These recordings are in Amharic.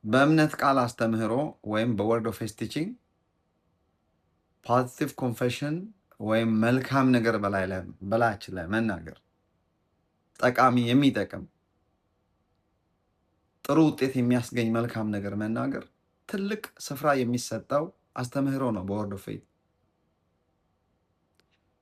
በእምነት ቃል አስተምህሮ ወይም በወርድ ኦፍ ፌዝ ቲቺንግ ፖዚቲቭ ኮንፌሽን ወይም መልካም ነገር በላያችን ላይ መናገር ጠቃሚ የሚጠቅም ጥሩ ውጤት የሚያስገኝ መልካም ነገር መናገር ትልቅ ስፍራ የሚሰጠው አስተምህሮ ነው በወርድ ኦፍ ፌዝ።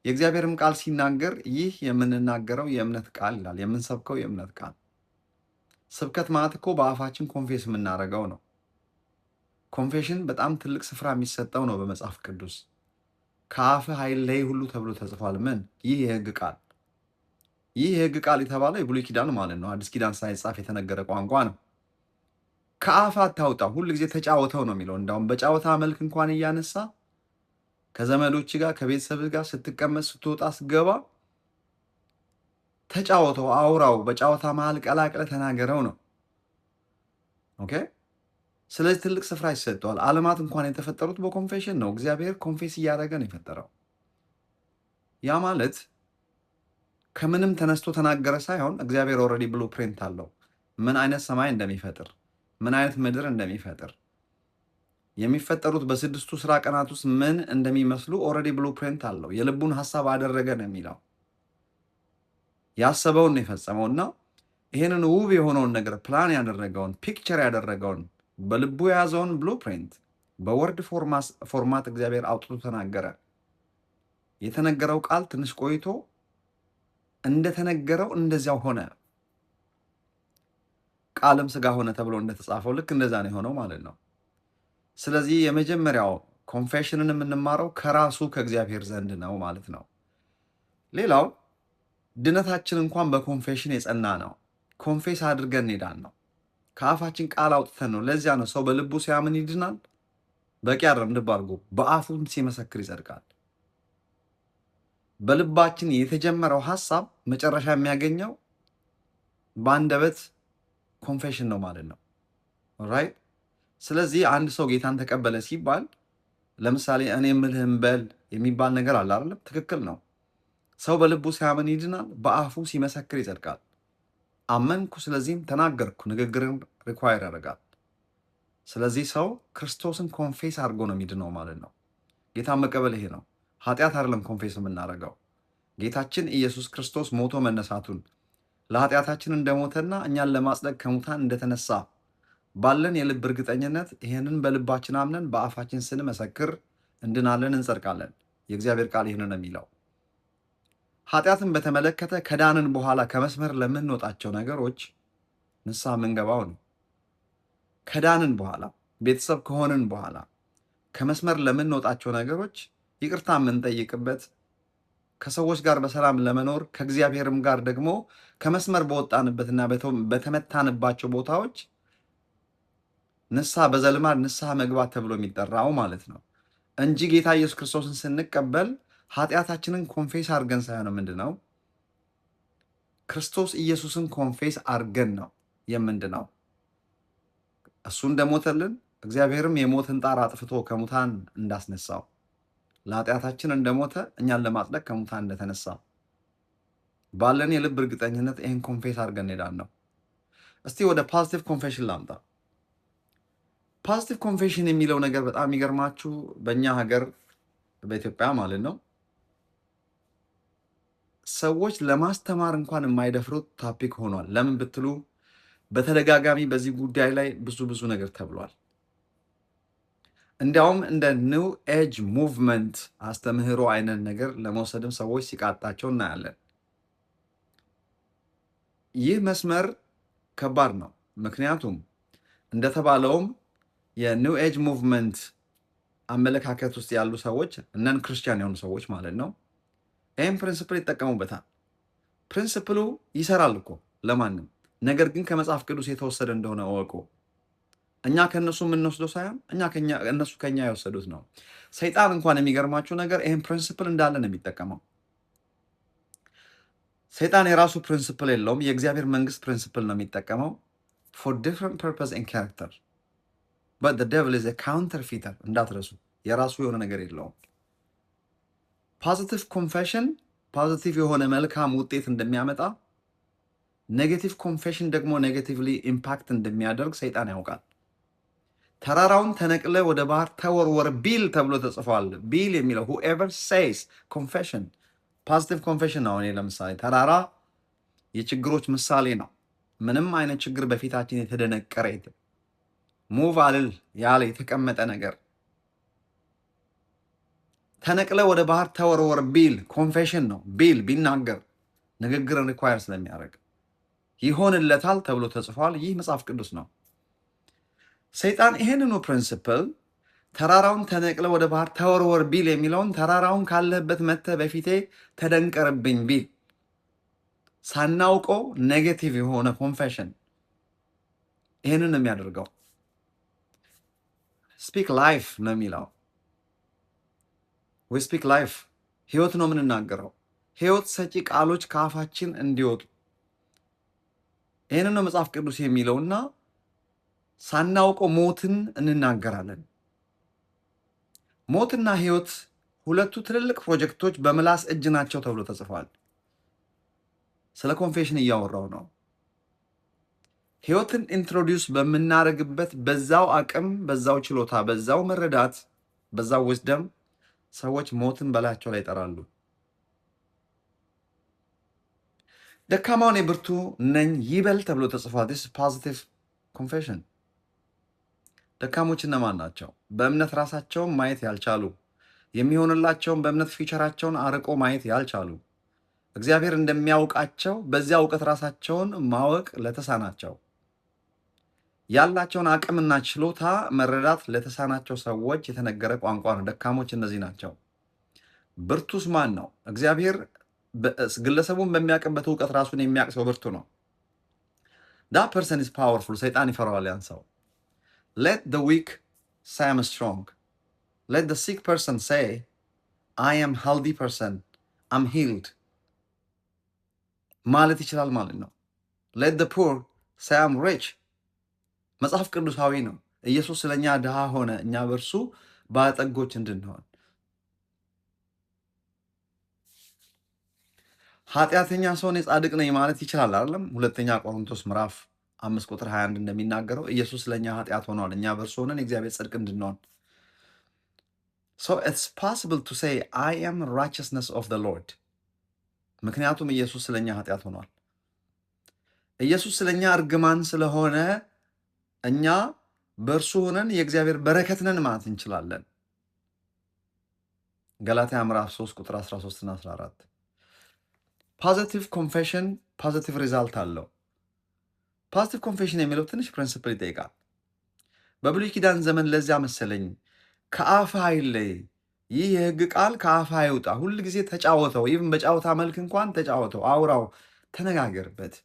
የእግዚአብሔርም ቃል ሲናገር ይህ የምንናገረው የእምነት ቃል ይላል፣ የምንሰብከው የእምነት ቃል። ስብከት ማለት እኮ በአፋችን ኮንፌስ የምናደርገው ነው። ኮንፌሽን በጣም ትልቅ ስፍራ የሚሰጠው ነው በመጽሐፍ ቅዱስ። ከአፍህ አይለይ ሁሉ ተብሎ ተጽፏል። ምን? ይህ የህግ ቃል። ይህ የህግ ቃል የተባለው የብሉይ ኪዳን ማለት ነው። አዲስ ኪዳን ሳይጻፍ የተነገረ ቋንቋ ነው። ከአፍ አታውጣው፣ ሁል ጊዜ ተጫወተው ነው የሚለው። እንዳውም በጫወታ መልክ እንኳን እያነሳ ከዘመዶች ጋር ከቤተሰብ ጋር ስትቀመጥ፣ ስትወጣ፣ ስትገባ ተጫወተው፣ አውራው፣ በጫወታ መሃል ቀላቅለ ተናገረው ነው። ኦኬ። ስለዚህ ትልቅ ስፍራ ይሰጠዋል። ዓለማት እንኳን የተፈጠሩት በኮንፌሽን ነው። እግዚአብሔር ኮንፌስ እያደረገ ነው የፈጠረው። ያ ማለት ከምንም ተነስቶ ተናገረ ሳይሆን እግዚአብሔር ኦልሬዲ ብሉ ፕሪንት አለው። ምን አይነት ሰማይ እንደሚፈጥር፣ ምን አይነት ምድር እንደሚፈጥር፣ የሚፈጠሩት በስድስቱ ስራ ቀናት ውስጥ ምን እንደሚመስሉ ኦልሬዲ ብሉ ፕሪንት አለው። የልቡን ሀሳብ አደረገ ነው የሚለው። ያሰበውን ነው የፈጸመውና ይሄንን ውብ የሆነውን ነገር ፕላን ያደረገውን ፒክቸር ያደረገውን በልቡ የያዘውን ብሉ ፕሪንት በወርድ ፎርማት እግዚአብሔር አውጥቶ ተናገረ። የተነገረው ቃል ትንሽ ቆይቶ እንደተነገረው እንደዚያው ሆነ። ቃልም ስጋ ሆነ ተብሎ እንደተጻፈው ልክ እንደዛ ነው የሆነው ማለት ነው። ስለዚህ የመጀመሪያው ኮንፌሽንን የምንማረው ከራሱ ከእግዚአብሔር ዘንድ ነው ማለት ነው። ሌላው ድነታችን እንኳን በኮንፌሽን የጸና ነው። ኮንፌስ አድርገን እንሄዳን ነው። ከአፋችን ቃል አውጥተን ነው። ለዚያ ነው ሰው በልቡ ሲያምን ይድናል። በቂ አይደለም፣ ልብ አድርጎ በአፉም ሲመሰክር ይጸድቃል። በልባችን የተጀመረው ሀሳብ መጨረሻ የሚያገኘው በአንደበት ኮንፌሽን ነው ማለት ነው። ራይት። ስለዚህ አንድ ሰው ጌታን ተቀበለ ሲባል ለምሳሌ እኔ የምልህን በል የሚባል ነገር አለ አይደለም? ትክክል ነው። ሰው በልቡ ሲያምን ይድናል፣ በአፉ ሲመሰክር ይጸድቃል። አመንኩ ስለዚህም ተናገርኩ ንግግርን ሪኳየር ያደርጋል። ስለዚህ ሰው ክርስቶስን ኮንፌስ አድርጎ ነው የሚድነው ማለት ነው። ጌታን መቀበል ይሄ ነው። ኃጢአት አይደለም ኮንፌስ የምናደርገው። ጌታችን ኢየሱስ ክርስቶስ ሞቶ መነሳቱን ለኃጢአታችን እንደሞተና እኛን ለማጽደቅ ከሙታን እንደተነሳ ባለን የልብ እርግጠኝነት ይሄንን በልባችን አምነን በአፋችን ስንመሰክር እንድናለን፣ እንጸድቃለን። የእግዚአብሔር ቃል ይህንን የሚለው ኃጢአትን በተመለከተ ከዳንን በኋላ ከመስመር ለምንወጣቸው ነገሮች ንስሐ የምንገባው ነው። ከዳንን በኋላ ቤተሰብ ከሆንን በኋላ ከመስመር ለምንወጣቸው ነገሮች ይቅርታ የምንጠይቅበት፣ ከሰዎች ጋር በሰላም ለመኖር ከእግዚአብሔርም ጋር ደግሞ ከመስመር በወጣንበትና በተመታንባቸው ቦታዎች ንስሐ በዘልማድ ንስሐ መግባት ተብሎ የሚጠራው ማለት ነው እንጂ ጌታ ኢየሱስ ክርስቶስን ስንቀበል ኃጢአታችንን ኮንፌስ አድርገን ሳይሆን ምንድነው ክርስቶስ ኢየሱስን ኮንፌስ አድርገን ነው የምንድነው። እሱ እንደሞተልን እግዚአብሔርም የሞትን ጣር አጥፍቶ ከሙታን እንዳስነሳው ለኃጢአታችን እንደሞተ እኛን ለማጽደቅ ከሙታን እንደተነሳ ባለን የልብ እርግጠኝነት ይህን ኮንፌስ አድርገን እንሄዳለን ነው። እስቲ ወደ ፖዚቲቭ ኮንፌሽን ላምጣ። ፖዚቲቭ ኮንፌሽን የሚለው ነገር በጣም የሚገርማችሁ በእኛ ሀገር በኢትዮጵያ ማለት ነው ሰዎች ለማስተማር እንኳን የማይደፍሩት ታፒክ ሆኗል። ለምን ብትሉ በተደጋጋሚ በዚህ ጉዳይ ላይ ብዙ ነገር ተብሏል። እንዲያውም እንደ ኒው ኤጅ ሙቭመንት አስተምህሮ አይነት ነገር ለመውሰድም ሰዎች ሲቃጣቸው እናያለን። ይህ መስመር ከባድ ነው። ምክንያቱም እንደተባለውም የኒው ኤጅ ሙቭመንት አመለካከት ውስጥ ያሉ ሰዎች እነን ክርስቲያን የሆኑ ሰዎች ማለት ነው ይህም ፕሪንስፕል ይጠቀሙበታል። ፕሪንስፕሉ ይሰራል እኮ ለማንም፣ ነገር ግን ከመጽሐፍ ቅዱስ የተወሰደ እንደሆነ እወቁ። እኛ ከእነሱ የምንወስደው ሳይሆን እነሱ ከኛ የወሰዱት ነው። ሰይጣን እንኳን የሚገርማችሁ ነገር ይህን ፕሪንስፕል እንዳለ ነው የሚጠቀመው። ሰይጣን የራሱ ፕሪንስፕል የለውም። የእግዚአብሔር መንግስት ፕሪንስፕል ነው የሚጠቀመው for different purpose and character but the devil is a counterfeiter። እንዳትረሱ፣ የራሱ የሆነ ነገር የለውም። ፖዚቲቭ ኮንፌሽን ፖዚቲቭ የሆነ መልካም ውጤት እንደሚያመጣ፣ ኔጌቲቭ ኮንፌሽን ደግሞ ኔጌቲቭሊ ኢምፓክት እንደሚያደርግ ሰይጣን ያውቃል። ተራራውን ተነቅለ ወደ ባህር ተወርወር ቢል ተብሎ ተጽፏል። ቢል የሚለው whoever says confession ፖዚቲቭ ኮንፌሽን ነው። እኔ ለምሳሌ ተራራ የችግሮች ምሳሌ ነው። ምንም አይነት ችግር በፊታችን የተደነቀረ ሙቭ አልል ያለ የተቀመጠ ነገር ተነቅለ ወደ ባህር ተወርወር ቢል ኮንፌሽን ነው። ቢል ቢናገር ንግግርን ሪኳየር ስለሚያደርግ ይሆንለታል ተብሎ ተጽፏል። ይህ መጽሐፍ ቅዱስ ነው። ሰይጣን ይሄንኑ ፕሪንሲፕል ተራራውን ተነቅለ ወደ ባህር ተወርወር ቢል የሚለውን ተራራውን ካለህበት መጥተህ በፊቴ ተደንቀርብኝ ቢል ሳናውቀው ኔጌቲቭ የሆነ ኮንፌሽን ይሄንን ነው የሚያደርገው። ስፒክ ላይፍ ነው የሚለው። ዊ ስፒክ ላይፍ ህይወት ነው የምንናገረው። ህይወት ሰጪ ቃሎች ከአፋችን እንዲወጡ ይህንን ነው መጽሐፍ ቅዱስ የሚለውና ሳናውቀው ሞትን እንናገራለን። ሞትና ህይወት ሁለቱ ትልልቅ ፕሮጀክቶች በምላስ እጅ ናቸው ተብሎ ተጽፏል። ስለ ኮንፌሽን እያወራው ነው። ህይወትን ኢንትሮዲውስ በምናደርግበት በዛው አቅም፣ በዛው ችሎታ፣ በዛው መረዳት፣ በዛው ዊዝደም ሰዎች ሞትን በላያቸው ላይ ይጠራሉ። ደካማውን የብርቱ ነኝ ይበል ተብሎ ተጽፏል። ስ ፖዚቲቭ ኮንፌሽን። ደካሞች እነማን ናቸው? በእምነት ራሳቸውን ማየት ያልቻሉ፣ የሚሆንላቸውን በእምነት ፊቸራቸውን አርቆ ማየት ያልቻሉ፣ እግዚአብሔር እንደሚያውቃቸው በዚያ እውቀት ራሳቸውን ማወቅ ለተሳናቸው፣ ያላቸውን አቅምና ችሎታ መረዳት ለተሳናቸው ሰዎች የተነገረ ቋንቋ ነው። ደካሞች እነዚህ ናቸው። ብርቱስ ማን ነው? እግዚአብሔር ግለሰቡን በሚያውቅበት እውቀት ራሱን የሚያውቅ ሰው ብርቱ ነው። that person is powerful። ሰይጣን ይፈራዋል ያን ሰው። let the weak say I'm strong. let the sick person say I am healthy person, I'm healed ማለት ይችላል ማለት ነው። let the poor say I'm rich። መጽሐፍ ቅዱሳዊ ነው። ኢየሱስ ስለኛ ድሃ ሆነ እኛ በእርሱ ባለጠጎች እንድንሆን። ኃጢአተኛ ሰው እኔ ጻድቅ ነኝ ማለት ይችላል አይደለም? ሁለተኛ ቆሮንቶስ ምዕራፍ 5 ቁጥር 21 እንደሚናገረው ኢየሱስ ስለኛ ኃጢአት ሆኗል እኛ በእርሱ ሆነን የእግዚአብሔር ጽድቅ እንድንሆን። so it's possible to say I am righteousness of the Lord። ምክንያቱም ኢየሱስ ስለኛ ኃጢአት ሆኗል። ኢየሱስ ስለኛ እርግማን ስለሆነ እኛ በእርሱ ሆነን የእግዚአብሔር በረከት ነን ማለት እንችላለን። ገላትያ ምዕራፍ 3 ቁጥር 13 እና 14። ፖዚቲቭ ኮንፌሽን ፖዚቲቭ ሪዛልት አለው። ፖዚቲቭ ኮንፌሽን የሚለው ትንሽ ፕሪንሲፕል ይጠይቃል። በብሉይ ኪዳን ዘመን ለዚያ መሰለኝ ከአፍህ አይለይ፣ ይህ የሕግ ቃል ከአፍህ አይውጣ፣ ሁል ጊዜ ተጫወተው፣ ይህም በጫወታ መልክ እንኳን ተጫወተው፣ አውራው፣ ተነጋገርበት።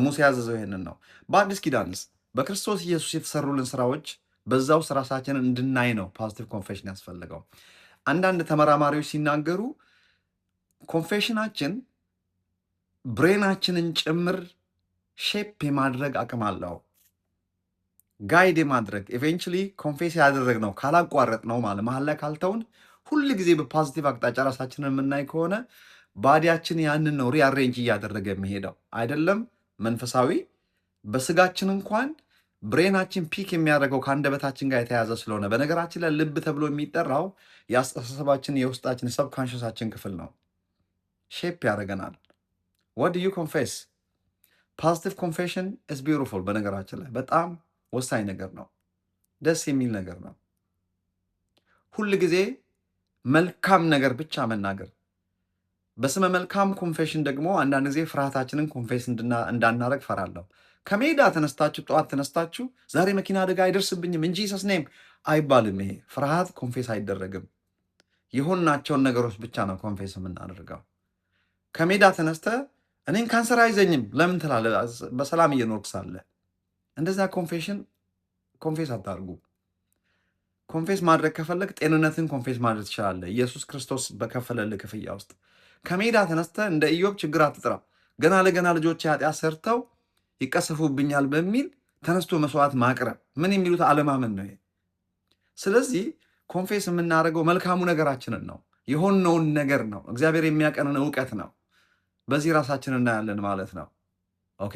ሙሴ ያዘዘው ይሄንን ነው። በአዲስ ኪዳንስ በክርስቶስ ኢየሱስ የተሰሩልን ስራዎች በዛው ራሳችንን እንድናይ ነው ፖዚቲቭ ኮንፌሽን ያስፈልገው። አንዳንድ ተመራማሪዎች ሲናገሩ ኮንፌሽናችን ብሬናችንን ጭምር ሼፕ የማድረግ አቅም አለው። ጋይድ የማድረግ ኢቬንቹሊ ኮንፌስ ያደረግነው ካላቋረጥ ነው ማለት መሀል ላይ ካልተውን ሁል ጊዜ በፖዚቲቭ አቅጣጫ ራሳችንን የምናይ ከሆነ ባዲያችን ያንን ነው ሪአሬንጅ እያደረገ የሚሄደው አይደለም። መንፈሳዊ በስጋችን እንኳን ብሬናችን ፒክ የሚያደርገው ከአንደበታችን ጋር የተያዘ ስለሆነ፣ በነገራችን ላይ ልብ ተብሎ የሚጠራው የአስተሳሰባችን የውስጣችን ሰብካንሽሳችን ክፍል ነው። ሼፕ ያደርገናል። what do you confess? ፖዚቲቭ ኮንፌሽን is beautiful። በነገራችን ላይ በጣም ወሳኝ ነገር ነው። ደስ የሚል ነገር ነው። ሁል ጊዜ መልካም ነገር ብቻ መናገር። በስመ መልካም ኮንፌሽን ደግሞ አንዳንድ ጊዜ ፍርሃታችንን ኮንፌስ እንዳናረግ ፈራለሁ። ከሜዳ ተነስታችሁ ጠዋት ተነስታችሁ ዛሬ መኪና አደጋ አይደርስብኝም እንጂ ጂሰስ ኔም አይባልም። ይሄ ፍርሃት ኮንፌስ አይደረግም። የሆናቸውን ነገሮች ብቻ ነው ኮንፌስ የምናደርገው። ከሜዳ ተነስተ እኔን ካንሰር አይዘኝም ለምን ትላለህ? በሰላም እየኖርክ ሳለ እንደዛ ኮንፌስ አታርጉ። ኮንፌስ ማድረግ ከፈለግ ጤንነትን ኮንፌስ ማድረግ ትችላለህ። ኢየሱስ ክርስቶስ በከፈለልህ ክፍያ ውስጥ ከሜዳ ተነስተ እንደ ኢዮብ ችግር አትጥራ። ገና ለገና ልጆች ኃጢአት ሰርተው ይቀሰፉብኛል በሚል ተነስቶ መስዋዕት ማቅረብ ምን የሚሉት አለማመን ነው። ስለዚህ ኮንፌስ የምናደርገው መልካሙ ነገራችንን ነው፣ የሆነውን ነገር ነው፣ እግዚአብሔር የሚያቀንን እውቀት ነው። በዚህ ራሳችንን እናያለን ማለት ነው። ኦኬ